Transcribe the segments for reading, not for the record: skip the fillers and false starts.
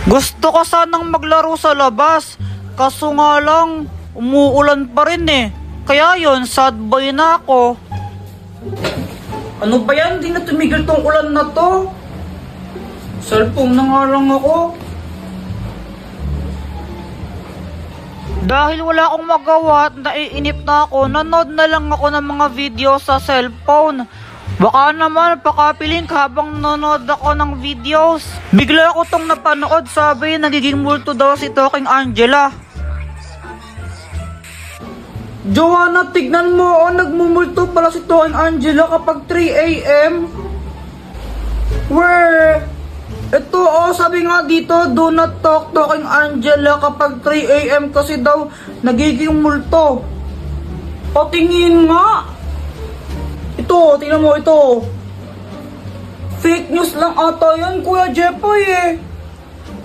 Gusto ko sanang maglaro sa labas, kaso nga lang, umuulan pa rin eh. Kaya yon, sad boy na ako. Ano ba yan? Di na tumigil tong ulan na to. Cellphone na nga lang ako. Dahil wala akong magawa at naiinip na ako, nanood na lang ako ng mga video sa cellphone. Baka naman pakapiling ka habang nanood ako ng videos. Bigla ako tong napanood, sabi nagiging multo daw si Talking Angela. Joanna, tignan mo, nagmumulto pala si Talking Angela kapag 3 AM. Where? Ito sabi nga dito, do not talk Talking Angela kapag 3 AM kasi daw nagiging multo. Patingin nga. Ito, tingnan mo ito. Fake news lang ata yan, Kuya Jepoy eh.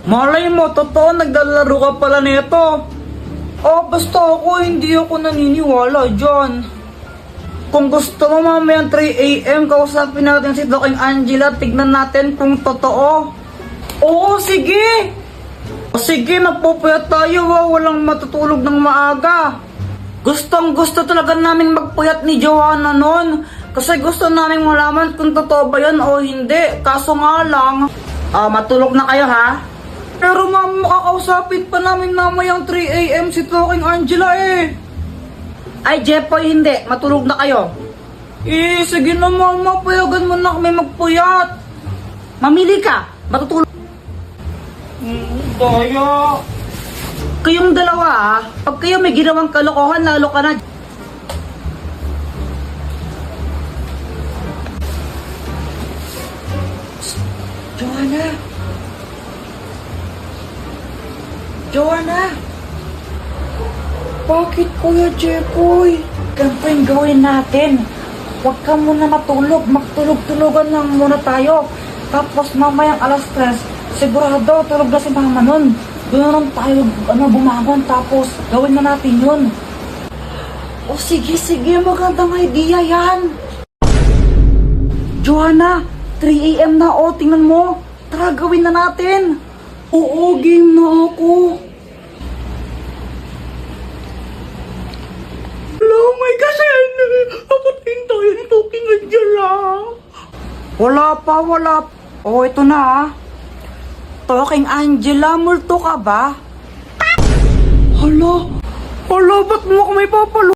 Malay mo, totoo, naglalaro ka pala nito. Basta ako, hindi ako naniniwala dyan. Kung gusto mo mamayang 3 AM, kausapin natin si Talking Angela, tignan natin kung totoo. Oo, sige. Sige, magpupuyat tayo, walang matutulog ng maaga. Gustong gusto talaga naming magpuyat ni Joanna nun. Kasi gusto namin malaman kung totoo ba yan o hindi. Kaso nga lang, matulog na kayo ha? Pero ma'am, makakausapin pa namin mamayang 3 AM si Talking Angela eh. Ay, Jepoy, hindi. Matulog na kayo. Sige na mama, payagan mo na kami magpuyat. Mamili ka, matutulog. Daya. Kayong dalawa pag kayo may ginawang kalokohan, lalo ka na. Joanna! Joanna! Bakit Kuya Jepoy? Ganito yung gawin natin. Huwag ka muna matulog. Magtulog-tulogan lang muna tayo. Tapos mamayang alas 3, sigurado tulog na si mama nun. Doon tayo bumangon tapos gawin na natin yun. Sige, magandang idea yan. Joanna, 3 AM na tingnan mo. Tara, gawin na natin. Oo, game na ako. Oh my gosh, apatayin tayo ni Talking Angela. Wala pa. Ito na Talking Angela, multo ka ba? Hala, ba't mo ako may papalo?